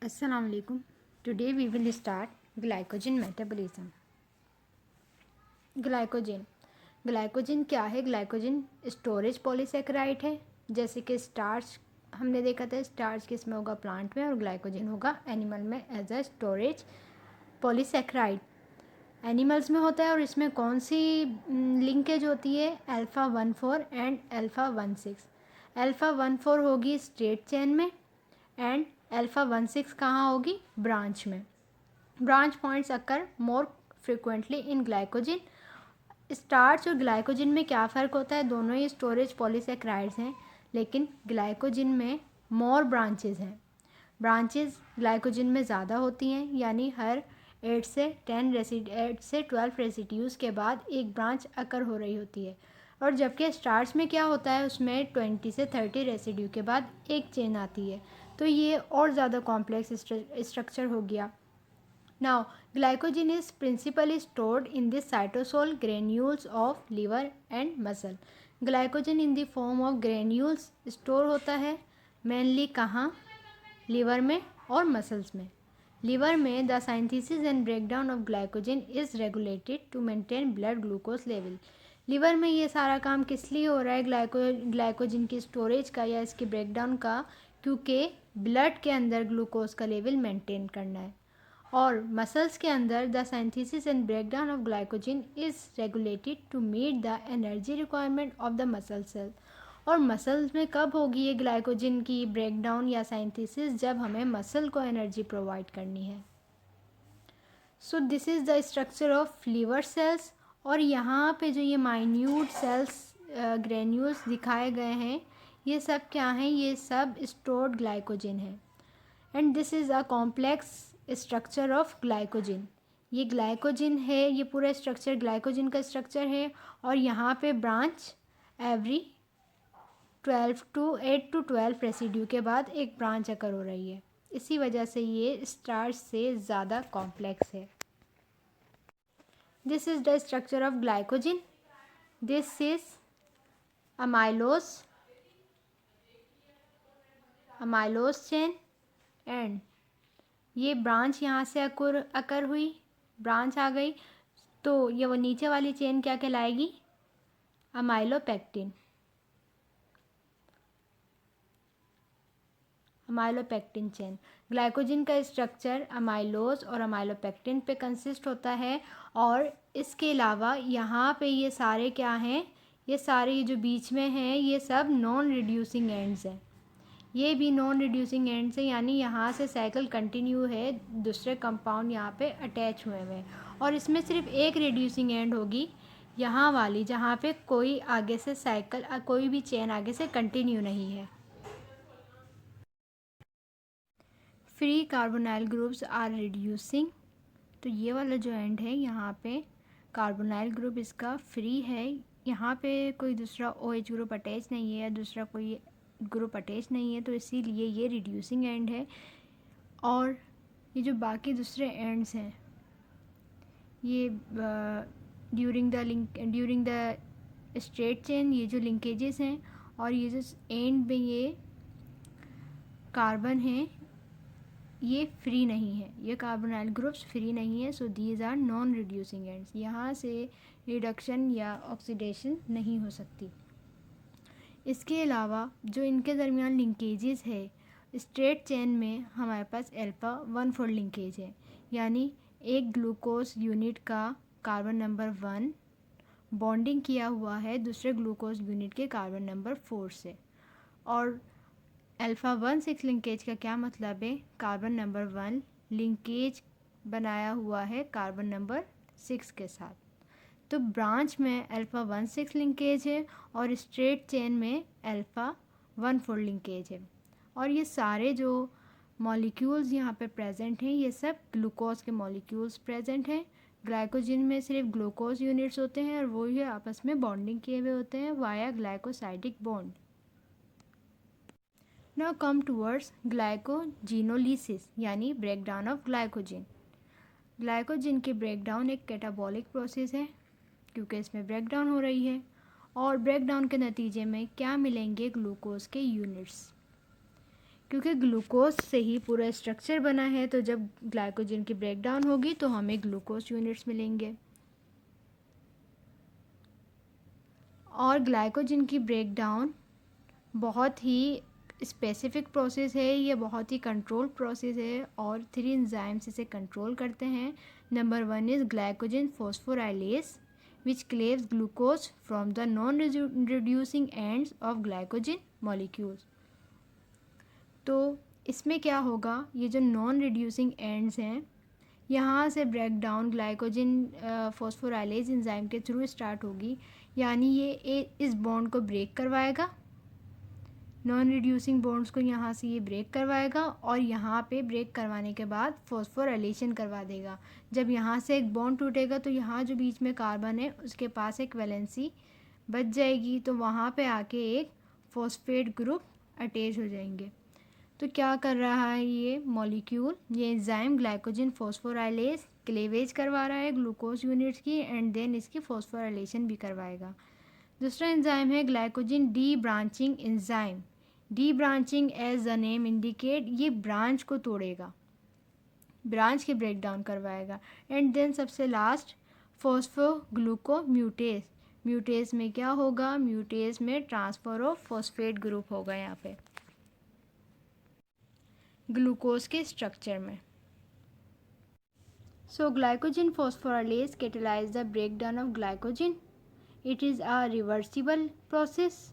Assalamu alaikum. Today we will start glycogen metabolism. Glycogen glycogen क्या है? Glycogen storage polysaccharide है। जैसे कि स्टार्च हमने देखा था, स्टार्च किस में होगा? प्लांट में, और ग्लाइकोजन होगा एनिमल में as a storage polysaccharide. Animals में होता है और इसमें कौन सी लिंकेज होती है? α14 एंड α16। α14 होगी स्ट्रेट चेन में एंड α16 कहाँ होगी? ब्रांच में। ब्रांच पॉइंट्स अकर मोर फ्रिक्वेंटली इन ग्लाइकोजन। स्टार्च और ग्लाइकोजन में क्या फ़र्क होता है? दोनों ही स्टोरेज पॉलीसेकेराइड्स हैं, लेकिन ग्लाइकोजन में मोर ब्रांचेज हैं। ब्रांचेज ग्लाइकोजन में ज़्यादा होती हैं, यानी हर 8 से 12 रेसिड्यूज़ के बाद एक ब्रांच अकर हो रही होती है। और जबकि स्टार्च में क्या होता है? उसमें 20 से 30 रेसिड्यू के बाद एक चेन आती है। तो ये और ज़्यादा कॉम्प्लेक्स स्ट्रक्चर हो गया। Now, glycogen is principally stored in the cytosol granules of liver and muscle. Glycogen in the form of granules store होता है mainly कहाँ? लिवर में और मसल्स में। लिवर में the synthesis and breakdown of glycogen is regulated to maintain blood glucose level. Liver में ये सारा काम किस लिए हो रहा है? ग्लाइकोजन की स्टोरेज का या इसके ब्रेकडाउन का, क्योंकि ब्लड के अंदर ग्लूकोज का लेवल मेंटेन करना है। और मसल्स के अंदर the synthesis and breakdown of glycogen is regulated to meet the energy requirement of the muscle cell. और मसल्स में कब होगी ये ग्लाइकोजन की ब्रेकडाउन या सिंथेसिस? जब हमें मसल को एनर्जी प्रोवाइड करनी है। So this is the structure of liver cells. और यहाँ पे जो ये माइन्यूट सेल्स ग्रेन्यूल्स दिखाए गए हैं, ये सब क्या हैं? ये सब स्टोर्ड ग्लाइकोजन है। And this is a complex structure of glycogen. ये ग्लाइकोजन है, ये पूरा स्ट्रक्चर ग्लाइकोजन का स्ट्रक्चर है। और यहाँ पे ब्रांच एवरी 8 to 12 रेसिड्यू के बाद एक ब्रांच अकर हो रही है। इसी वजह से ये स्टार्च से ज़्यादा कॉम्प्लेक्स है। This is the structure of glycogen. This is amylose chain and ये ब्रांच यहाँ से अकर हुई, ब्रांच आ गई, तो ये वो नीचे वाली चेन क्या कहलाएगी? अमाइलोपेक्टिन। Amylopectin chain. ग्लाइकोजन का स्ट्रक्चर अमाइलोज और अमाइलोपेक्टिन पे कंसिस्ट होता है। और इसके अलावा यहाँ पे ये सारे क्या हैं? ये सारे जो बीच में हैं, ये सब नॉन रिड्यूसिंग एंड्स हैं। ये भी नॉन रिड्यूसिंग एंड से, यानी यहाँ से साइकिल कंटिन्यू है, दूसरे कंपाउंड यहाँ पे अटैच हुए हैं। और इसमें सिर्फ एक रिड्यूसिंग एंड होगी, यहाँ वाली, जहाँ पे कोई आगे से साइकिल कोई भी चेन आगे से कंटिन्यू नहीं है। Free carbonyl groups are reducing. तो ये वाला जो एंड है, यहाँ पे कार्बोनाइल ग्रुप इसका फ्री है। यहाँ पे कोई दूसरा OH ग्रुप अटैच नहीं है या दूसरा कोई ग्रुप अटैच नहीं है, तो इसीलिए ये रिड्यूसिंग एंड है। और ये जो बाकी दूसरे एंड्स हैं, ये ड्यूरिंग द स्ट्रेट चेन ये जो लिंकेजेस हैं, और ये जो एंड में ये कार्बन है, ये फ्री नहीं है, ये कार्बोनाइल ग्रुप्स फ्री नहीं है। So these are non reducing ends. यहाँ से रिडक्शन या ऑक्सीडेशन नहीं हो सकती। इसके अलावा जो इनके दरमियान लिंकेजेस है, स्ट्रेट चेन में हमारे पास α14 लिंकेज है, यानी एक ग्लूकोज यूनिट का कार्बन नंबर 1 बॉन्डिंग किया हुआ है दूसरे ग्लूकोज यूनिट के कार्बन नंबर 4 से। और α16 लिंकेज का क्या मतलब है? कार्बन नंबर 1 लिंकेज बनाया हुआ है कार्बन नंबर 6 के साथ। तो ब्रांच में α16 लिंकेज है और स्ट्रेट चेन में α14 लिंकेज है। और ये सारे जो मॉलिक्यूल्स यहाँ पे प्रेजेंट हैं, ये सब ग्लूकोज के मॉलिक्यूल्स प्रेजेंट हैं। ग्लाइकोजन में सिर्फ ग्लूकोज यूनिट्स होते हैं और वो ही आपस में बॉन्डिंग किए हुए होते हैं via glycosidic bond. Now come towards glycogenolysis, यानी ब्रेकडाउन ऑफ ग्लाइकोजन। ग्लाइकोजन की ब्रेकडाउन एक कैटाबॉलिक प्रोसेस है, क्योंकि इसमें ब्रेकडाउन हो रही है। और ब्रेकडाउन के नतीजे में क्या मिलेंगे? ग्लूकोज के यूनिट्स। क्योंकि ग्लूकोज से ही पूरा स्ट्रक्चर बना है, तो जब ग्लाइकोजन की ब्रेकडाउन होगी तो हमें ग्लूकोज यूनिट्स मिलेंगे। और ग्लाइकोजन की ब्रेकडाउन बहुत ही स्पेसिफिक प्रोसेस है, ये बहुत ही कंट्रोल प्रोसेस है और 3 एंजाइम्स इसे कंट्रोल करते हैं। Number 1 is glycogen phosphorylase which cleaves glucose from the non-reducing ends of glycogen molecules। तो इसमें क्या होगा, ये जो नॉन रिड्यूसिंग एंड्स हैं यहाँ से break down glycogen phosphorylase enzyme के थ्रू स्टार्ट होगी, यानी ये इस बॉन्ड को ब्रेक करवाएगा, नॉन रिड्यूसिंग बॉन्ड्स को यहाँ से ये ब्रेक करवाएगा और यहाँ पे ब्रेक करवाने के बाद फॉस्फोराइलेशन करवा देगा। जब यहाँ से एक बॉन्ड टूटेगा तो यहाँ जो बीच में कार्बन है उसके पास एक वैलेंसी बच जाएगी, तो वहाँ पे आके एक फॉस्फेट ग्रुप अटैच हो जाएंगे। तो क्या कर रहा है ये मॉलिक्यूल, ये एंजाइम ग्लाइकोजन फॉस्फोराइलेज क्लेवेज करवा रहा है ग्लूकोज यूनिट्स की एंड देन इसकी फॉस्फोराइलेशन भी करवाएगा। दूसरा एंजाइम है glycogen debranching enzyme. Debranching as the name indicate, ये ब्रांच को तोड़ेगा, ब्रांच के ब्रेक डाउन करवाएगा। एंड देन सबसे लास्ट फॉस्फोग्लूकोम्यूटेज। म्यूटेज में क्या होगा, म्यूटेज में ट्रांसफर ऑफ फॉस्फेट ग्रुप होगा यहाँ पे ग्लूकोज के स्ट्रक्चर में। So glycogen phosphorylase catalyse the break down of glycogen. It is a reversible process.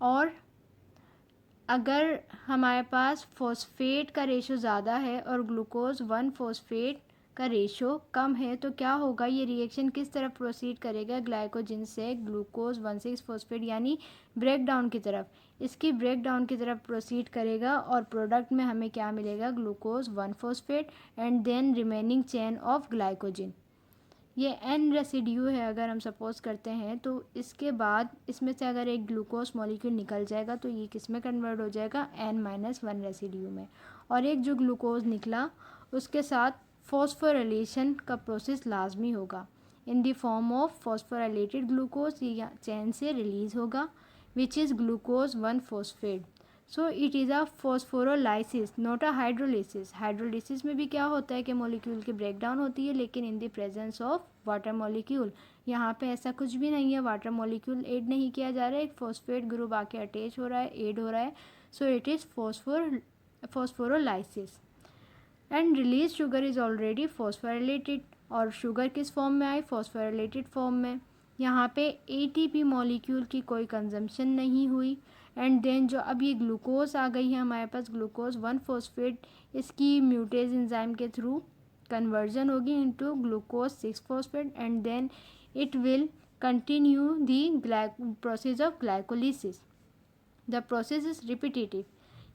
और अगर हमारे पास फॉस्फेट का रेशो ज़्यादा है और ग्लूकोज 1 फॉस्फेट का रेशो कम है तो क्या होगा, ये रिएक्शन किस तरफ प्रोसीड करेगा, ग्लाइकोजन से ग्लूकोज 1,6 फॉस्फेट यानी ब्रेक डाउन की तरफ, इसकी ब्रेक डाउन की तरफ प्रोसीड करेगा और प्रोडक्ट में हमें क्या मिलेगा, glucose 1 phosphate and then remaining chain of glycogen. ये एन रेसिड्यू है अगर हम सपोज करते हैं, तो इसके बाद इसमें से अगर एक ग्लूकोज मॉलिक्यूल निकल जाएगा तो ये किस में कन्वर्ट हो जाएगा, N-1 रेसिड्यू में। और एक जो ग्लूकोज निकला उसके साथ फॉस्फोराइलेशन का प्रोसेस लाजमी होगा in the form of phosphorylated glucose, ये चैन से रिलीज होगा which is glucose 1 phosphate. So it is a phosphorolysis not a hydrolysis. Hydrolysis में भी क्या होता है कि मॉलिक्यूल की ब्रेकडाउन होती है लेकिन in the presence of water molecule. यहाँ पे ऐसा कुछ भी नहीं है, वाटर मॉलिक्यूल ऐड नहीं किया जा रहा है, एक फॉस्फेट ग्रुप आके अटैच हो रहा है, ऐड हो रहा है। So it is phosphorolysis and release sugar is already phosphorylated. और शुगर किस फॉर्म में आई, फॉस्फोराइलेटेड फॉर्म में। यहाँ पे ATP मॉलिक्यूल की कोई कंजम्पशन नहीं हुई। एंड देन जो अब ये ग्लूकोज आ गई है हमारे पास, ग्लूकोज 1 फॉस्फेट, इसकी म्यूटेज एंजाइम के थ्रू कन्वर्जन होगी into glucose 6 phosphate and then it will continue the process of glycolysis. The process is repetitive.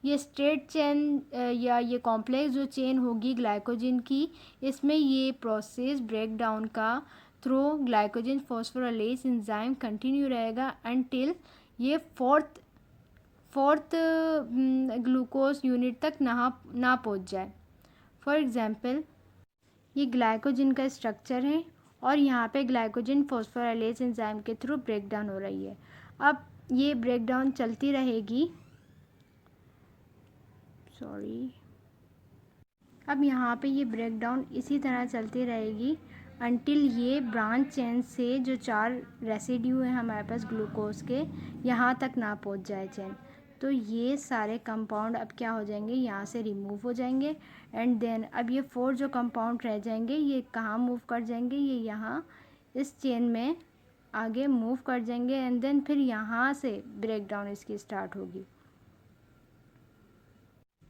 ये स्ट्रेट चेन या ये कॉम्प्लेक्स जो चेन होगी ग्लाइकोजन की, इसमें ये प्रोसेस ब्रेक डाउन का through glycogen phosphorylase enzyme continue रहेगा अनटिल ये फोर्थ ग्लूकोज यूनिट तक ना पहुंच जाए। फॉर एग्जांपल ये ग्लाइकोजन का स्ट्रक्चर है और यहाँ पे ग्लाइकोजन फॉस्फोराइलेज एंजाइम के थ्रू ब्रेक डाउन हो रही है। अब ये ब्रेक डाउन चलती रहेगी, अब यहाँ पे ये ब्रेक डाउन इसी तरह चलती रहेगी अनटिल ये ब्रांच चेन से जो 4 रेसिड्यू हैं हमारे पास ग्लूकोज के, यहाँ तक ना पहुँच जाए चेन। तो ये सारे कंपाउंड अब क्या हो जाएंगे, यहाँ से रिमूव हो जाएंगे एंड देन अब ये 4 जो कंपाउंड रह जाएंगे ये कहाँ मूव कर जाएंगे, ये यहाँ इस चेन में आगे मूव कर जाएंगे एंड देन फिर यहाँ से ब्रेक डाउन इसकी स्टार्ट होगी।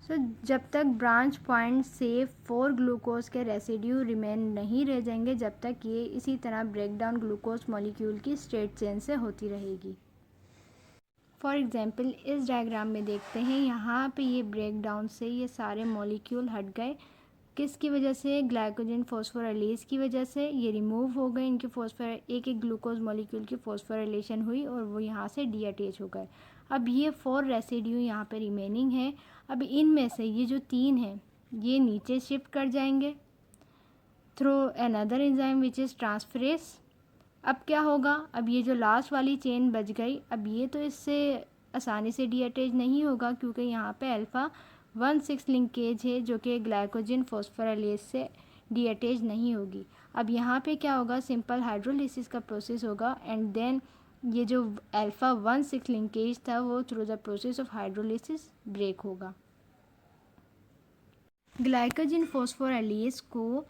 सो जब तक ब्रांच पॉइंट से 4 ग्लूकोज के रेसिड्यू रिमेन नहीं रह जाएंगे, जब तक ये इसी तरह ब्रेक डाउन ग्लूकोज मॉलिक्यूल की स्ट्रेट चेन से होती रहेगी। फॉर एग्जांपल इस डायग्राम में देखते हैं, यहाँ पे ये ब्रेक डाउन से ये सारे मॉलिक्यूल हट गए, किसकी वजह से, ग्लाइकोजन फॉस्फोराइलेज की वजह से ये रिमूव हो गए, इनके एक ग्लूकोज मॉलिक्यूल की फॉस्फोराइलेशन हुई और वो यहाँ से डी अटैच हो गए। अब ये 4 रेसिड्यू यहाँ पे रिमेनिंग है। अब इनमें से ये जो 3 हैं ये नीचे शिफ्ट कर जाएंगे through another enzyme which is transferase. अब क्या होगा, अब ये जो लास्ट वाली चेन बच गई, अब ये तो इससे आसानी से डी अटैच नहीं होगा क्योंकि यहाँ पे अल्फ़ा 1,6 लिंकेज है जो कि ग्लाइकोजन फॉस्फोराइलेज से डी अटैच नहीं होगी। अब यहाँ पे क्या होगा, सिंपल हाइड्रोलिसिस का प्रोसेस होगा एंड देन ये जो अल्फ़ा 1,6 लिंकेज था वो through the process of hydrolysis break होगा। ग्लाइकोजन फॉस्फोराइलेज को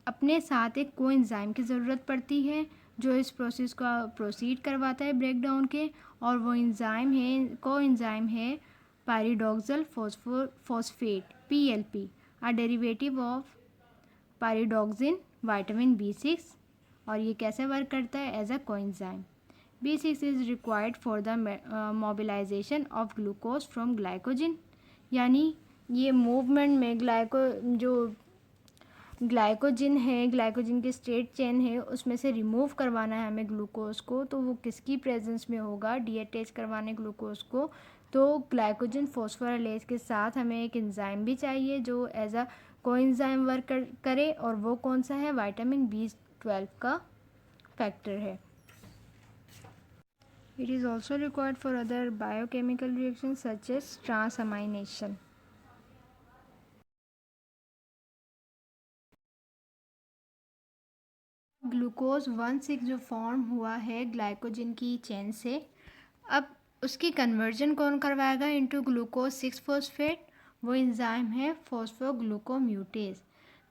अपने साथ एक कोएंजाइम की ज़रूरत पड़ती है जो इस प्रोसेस को प्रोसीड करवाता है ब्रेकडाउन के, और वो कोएंजाइम है pyridoxal phosphate PLP, a derivative of pyridoxine vitamin B6, और ये कैसे वर्क करता है as a coenzyme. B6 is required for the mobilisation of glucose from glycogen, यानी ये मूवमेंट में ग्लाइकोजन है, ग्लाइकोजन की स्ट्रेट चेन है, उसमें से रिमूव करवाना है हमें ग्लूकोज को, तो वो किसकी प्रेजेंस में होगा, डीअटैच करवाने ग्लूकोज को, तो ग्लाइकोजन फॉस्फोराइलेज के साथ हमें एक एंजाइम भी चाहिए जो एज अ कोएंजाइम वर्क करे, और वो कौन सा है, विटामिन B12 का फैक्टर है। It is also required for other biochemical reaction such as transamination. Glucose 1,6 जो फॉर्म हुआ है ग्लाइकोजन की चेन से, अब उसकी कन्वर्जन कौन करवाएगा इनटू ग्लूकोज 6 फॉस्फेट, वो एंजाइम है फॉस्फोग्लूकोम्यूटेज।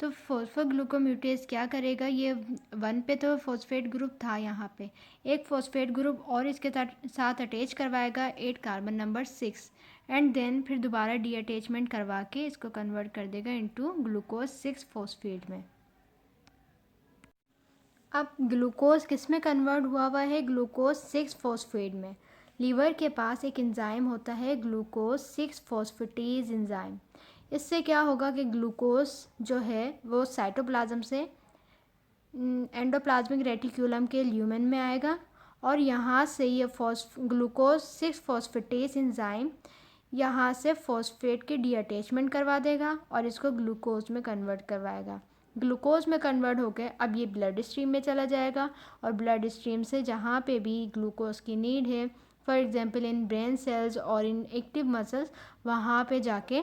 तो फॉस्फोग्लूकोम्यूटेज क्या करेगा, ये 1 पे तो फॉस्फेट ग्रुप था, यहाँ पे एक फॉस्फेट ग्रुप और इसके साथ अटैच करवाएगा 8 कार्बन नंबर 6, एंड देन फिर दोबारा डी अटैचमेंट करवा के इसको कन्वर्ट कर देगा इनटू ग्लूकोज 6 फॉस्फेट में। अब ग्लूकोज किस में कन्वर्ट हुआ है, ग्लूकोज 6 फॉस्फेट में। लीवर के पास एक एंजाइम होता है ग्लूकोज 6 फॉस्फेटेज एंजाइम। इससे क्या होगा कि ग्लूकोज जो है वो साइटोप्लाज्म से एंडोप्लाज्मिक रेटिक्यूलम के ल्यूमेन में आएगा, और यहाँ से ये ग्लूकोज 6 फॉस्फेटेज एंजाइम यहाँ से फॉस्फेट की डी अटैचमेंट करवा देगा और इसको ग्लूकोज में कन्वर्ट करवाएगा। ग्लूकोज में कन्वर्ट होकर अब ये ब्लड स्ट्रीम में चला जाएगा, और ब्लड स्ट्रीम से जहाँ पे भी ग्लूकोज की नीड है, for example in brain cells और इन एक्टिव मसल्स, वहाँ पे जाके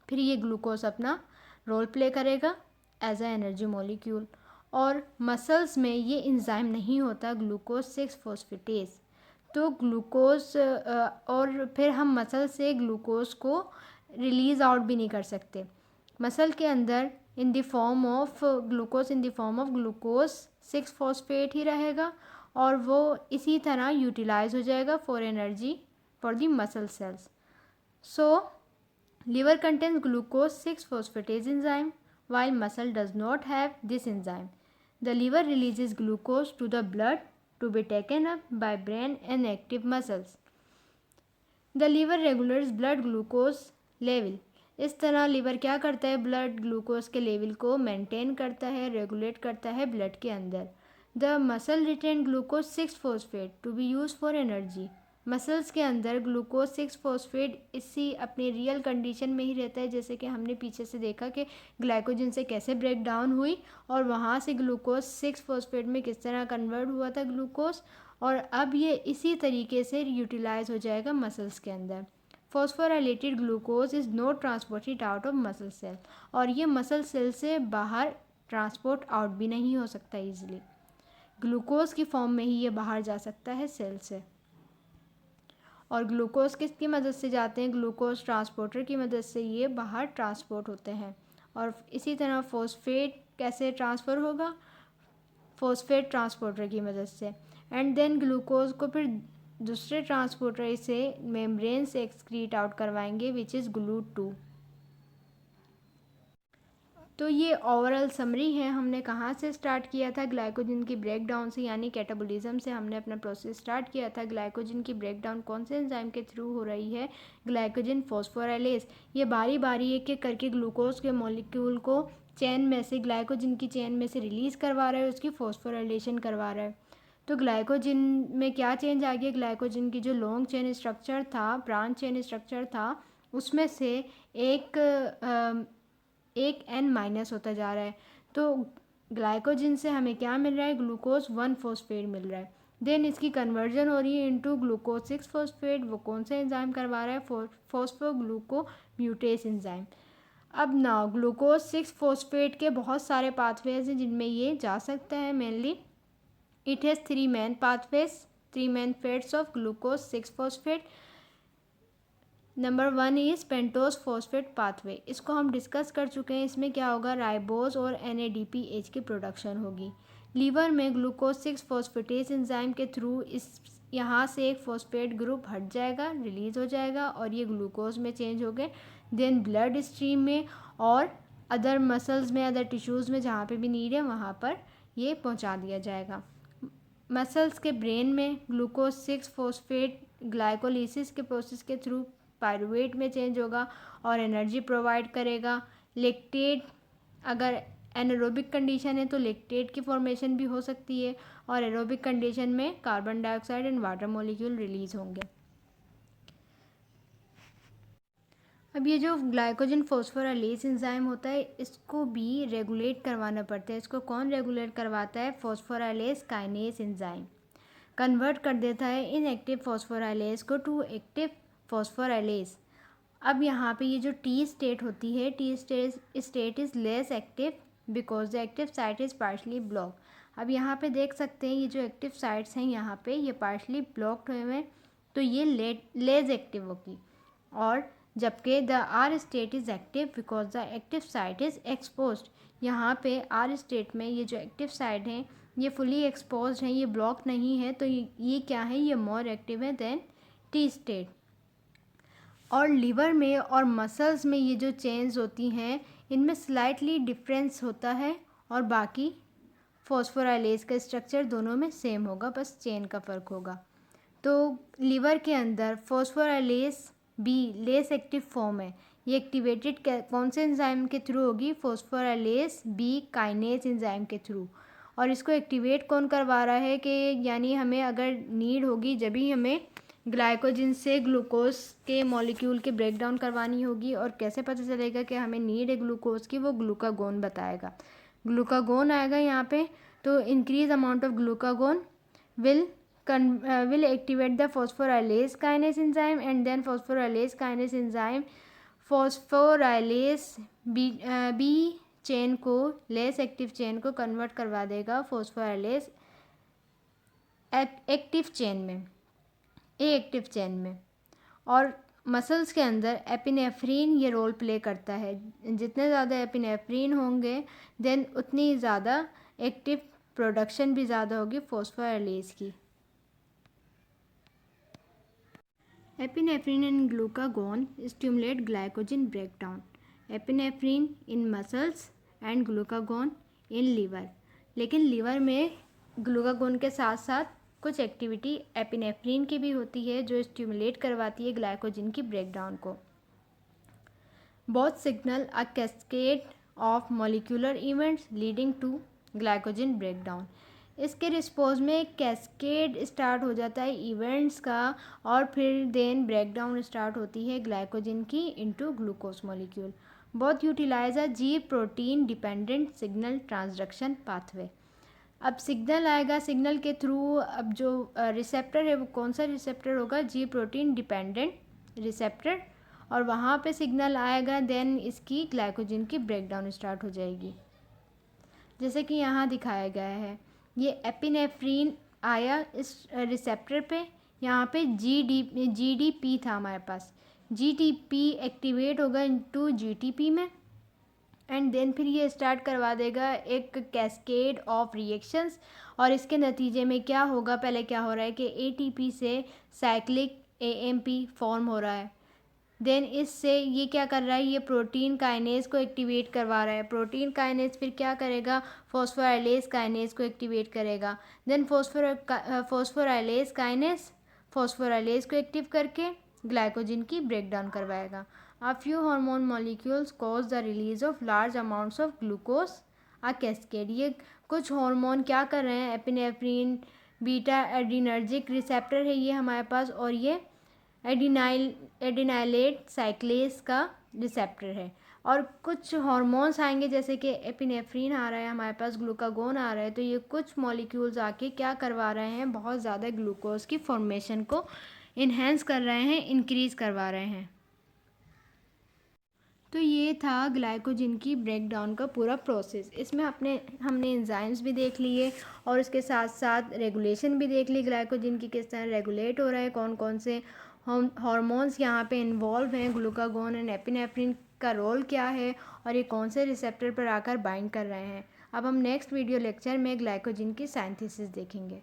फिर ये ग्लूकोज अपना रोल प्ले करेगा एज अ एनर्जी मॉलिक्यूल। और मसल्स में ये एंजाइम नहीं होता ग्लूकोज 6 फॉस्फेटेज, तो ग्लूकोज और फिर हम मसल से ग्लूकोज को रिलीज़ आउट भी नहीं कर सकते। मसल के अंदर in the form of glucose 6 phosphate ही रहेगा, और वो इसी तरह यूटिलाइज हो जाएगा for energy for the muscle cells. So liver contains glucose 6 phosphatase enzyme while muscle does not have this enzyme. The liver releases glucose to the blood to be taken up by brain and active muscles. The liver regulates blood glucose level. इस तरह liver क्या करता है, blood glucose के level को maintain करता है, regulate करता है ब्लड के अंदर। The muscle retain glucose 6 phosphate to be use for energy. Muscles के अंदर ग्लूकोज 6 फॉस्फेट इसी अपनी रियल कंडीशन में ही रहता है, जैसे कि हमने पीछे से देखा कि ग्लाइकोजन से कैसे ब्रेक डाउन हुई और वहाँ से ग्लूकोज 6 फॉस्फेट में किस तरह कन्वर्ट हुआ था ग्लूकोज, और अब ये इसी तरीके से यूटिलाइज हो जाएगा मसल्स के अंदर। Phosphorylated glucose is not transported out of muscle cell, और ये मसल सेल से बाहर ट्रांसपोर्ट आउट भी नहीं हो सकता ईजिली। ग्लूकोज की फॉर्म में ही ये बाहर जा सकता है सेल से। और ग्लूकोज किसकी मदद से जाते हैं, ग्लूकोज ट्रांसपोर्टर की मदद से ये बाहर ट्रांसपोर्ट होते हैं। और इसी तरह फॉस्फेट कैसे ट्रांसफ़र होगा, फॉस्फेट ट्रांसपोर्टर की मदद से, एंड देन ग्लूकोज को फिर दूसरे ट्रांसपोर्टर से मेम्ब्रेन से एक्सक्रीट आउट करवाएंगे विच इज़ GLUT2। तो ये ओवरऑल समरी है, हमने कहाँ से स्टार्ट किया था, ग्लाइकोजन की ब्रेक डाउन से, यानी कैटाबोलिज्म से हमने अपना प्रोसेस स्टार्ट किया था। ग्लाइकोजन की ब्रेक डाउन कौन से एंजाइम के थ्रू हो रही है, ग्लाइकोजन फॉस्फोराइलेज। ये बारी बारी एक एक करके ग्लूकोज के मॉलिक्यूल को चेन में से, ग्लाइकोजन की चेन में से रिलीज़ करवा रहा है, उसकी फॉस्फोराइलेशन करवा रहा है। तो ग्लाइकोजन में क्या चेंज आ गया, ग्लाइकोजन की जो लॉन्ग चेन स्ट्रक्चर था, ब्रांच चेन स्ट्रक्चर था, उसमें से एक N माइनस होता जा रहा है। तो ग्लाइकोजन से हमें क्या मिल रहा है, ग्लूकोज 1 फॉस्फेट मिल रहा है। देन इसकी कन्वर्जन हो रही है इनटू ग्लूकोज 6-फॉस्फेट। वो कौन सा एंजाइम करवा रहा है? फॉस्फोग्लूकोम्यूटेस एंजाइम। अब ना ग्लूकोज 6-फॉस्फेट के बहुत सारे पाथवेज हैं जिनमें ये जा सकता है। Mainly it has 3 main pathways, 3 main fates of glucose six phosphate. Number 1 is pentose phosphate pathway, इसको हम डिस्कस कर चुके हैं। इसमें क्या होगा? राइबोज और NADPH की प्रोडक्शन होगी। लीवर में ग्लूकोज 6-फॉस्फेटेज एंजाइम के थ्रू इस यहाँ से एक फॉस्फेट ग्रुप हट जाएगा, रिलीज हो जाएगा और ये ग्लूकोज में चेंज हो गए। देन ब्लड स्ट्रीम में और अदर मसल्स में, अदर टिश्यूज़ में जहाँ पे भी नीड है वहाँ पर ये पहुँचा दिया जाएगा। मसल्स के ब्रेन में ग्लूकोज 6-फॉस्फेट ग्लाइकोलिसिस के प्रोसेस के थ्रू पायरुवेट में चेंज होगा और एनर्जी प्रोवाइड करेगा। लेक्टेट, अगर एनारोबिक कंडीशन है तो लेक्टेट की फॉर्मेशन भी हो सकती है और एरोबिक कंडीशन में carbon dioxide and water molecule release होंगे। अब ये जो ग्लाइकोजन फॉस्फोराइलेज एंजाइम होता है इसको भी रेगुलेट करवाना पड़ता है। इसको कौन रेगुलेट करवाता है? फॉस्फोराइलेज काइनेज एंजाइम कन्वर्ट कर देता है इनएक्टिव फॉस्फोराइलेज को टू एक्टिव फॉस्फोराइलेज। अब यहाँ पे ये जो टी स्टेट होती है, T state is less active because the active site is partially block. अब यहाँ पे देख सकते हैं ये जो एक्टिव साइट्स हैं यहाँ पे ये पार्शली ब्लॉक्ड हुए हैं, तो ये लेस एक्टिव होगी। और जबकि the R state is active because the active site is exposed. यहाँ पे आर स्टेट में ये जो एक्टिव साइट हैं ये फुली एक्सपोज्ड हैं, ये ब्लॉक नहीं है, तो ये क्या है? ये मोर एक्टिव है देन टी स्टेट। और लीवर में और मसल्स में ये जो चेंज होती हैं इनमें स्लाइटली डिफरेंस होता है और बाकी फॉस्फोराइलेज का स्ट्रक्चर दोनों में सेम होगा, बस चेन का फ़र्क होगा। तो लीवर के अंदर phosphorylase be less active form है, ये एक्टिवेटेड कौन से एंजाइम के थ्रू होगी? फॉस्फोराइलेज बी काइनेज एंजाइम के थ्रू। और इसको एक्टिवेट कौन करवा रहा है? कि यानी हमें अगर नीड होगी जब भी हमें ग्लाइकोजन से ग्लूकोज के मॉलिक्यूल के ब्रेकडाउन करवानी होगी। और कैसे पता चलेगा कि हमें नीड है ग्लूकोज की? वो ग्लूकागोन बताएगा। ग्लूकागोन आएगा यहाँ पे, तो increase amount of glucagon will activate the phosphorylase kinase enzyme and then phosphorylase kinase enzyme phosphorylase B chain को, लेस एक्टिव चेन को कन्वर्ट करवा देगा फॉस्फोराइलेज एक्टिव चेन में, ए एक्टिव चेन में। और मसल्स के अंदर एपिनेफ्रीन ये रोल प्ले करता है। जितने ज़्यादा एपिनेफ्रीन होंगे देन उतनी ज़्यादा एक्टिव प्रोडक्शन भी ज़्यादा होगी फॉस्फोराइलेज की। Epinephrine and glucagon stimulate glycogen breakdown. Epinephrine in muscles and glucagon in liver. लेकिन लीवर में ग्लूकागोन के साथ साथ कुछ एक्टिविटी एपिनेफ्रीन की भी होती है जो स्टिमुलेट करवाती है ग्लाइकोजन की ब्रेकडाउन को। Both signal a cascade of molecular events leading to glycogen breakdown. इसके रिस्पॉन्स में एक कैस्केड स्टार्ट हो जाता है इवेंट्स का और फिर देन ब्रेकडाउन स्टार्ट होती है ग्लाइकोजन की into glucose molecule. Both utilise a G protein dependent signal transduction pathway. अब सिग्नल आएगा, सिग्नल के थ्रू अब जो रिसेप्टर है वो कौन सा रिसेप्टर होगा? G protein dependent receptor. और वहाँ पे सिग्नल आएगा देन इसकी ग्लाइकोजन की ब्रेकडाउन स्टार्ट हो जाएगी, जैसे कि यहाँ दिखाया गया है। ये एपिनेफ्रीन आया इस रिसेप्टर पे, यहाँ पे GDP था हमारे पास, GTP एक्टिवेट होगा इनटू GTP में एंड देन फिर ये स्टार्ट करवा देगा एक कैस्केड ऑफ रिएक्शंस। और इसके नतीजे में क्या होगा? पहले क्या हो रहा है कि ATP से साइक्लिक AMP फॉर्म हो रहा है। देन इससे ये क्या कर रहा है? ये प्रोटीन काइनेज को एक्टिवेट करवा रहा है। प्रोटीन काइनेज फिर क्या करेगा? फॉस्फोराइलेज काइनेज को एक्टिवेट करेगा। देन फॉस्फोराइलेज काइनेज फॉस्फोराइलेज को एक्टिव करके ग्लाइकोजन की ब्रेकडाउन करवाएगा। A few hormone molecules cause the release of large amounts of glucose, a cascade. ये कुछ हार्मोन क्या कर रहे हैं? एपिनेफ्रीन बीटा एड्रीनर्जिक रिसेप्टर है ये हमारे पास, और ये एडिनाइलेट साइक्लेस का रिसेप्टर है। और कुछ हार्मोन्स आएंगे जैसे कि एपिनेफ्रिन आ रहा है हमारे पास, ग्लूकागोन आ रहा है। तो ये कुछ मॉलिक्यूल्स आके क्या करवा रहे हैं, बहुत ज़्यादा ग्लूकोज की फॉर्मेशन को इन्हेंस कर रहे हैं, इंक्रीज़ करवा रहे हैं। तो ये था ग्लाइकोजन की ब्रेक डाउन का पूरा प्रोसेस। इसमें हमने एंजाइम्स भी देख लिए और उसके साथ साथ रेगुलेशन भी देख ली, ग्लाइकोजन की किस तरह रेगुलेट हो रहा है, कौन कौन से हार्मोन्स यहाँ पे इन्वॉल्व हैं, ग्लूकागोन एंड एपिनेफ्रिन का रोल क्या है और ये कौन से रिसेप्टर पर आकर बाइंड कर रहे हैं। अब हम नेक्स्ट वीडियो लेक्चर में ग्लाइकोजन की सिंथेसिस देखेंगे।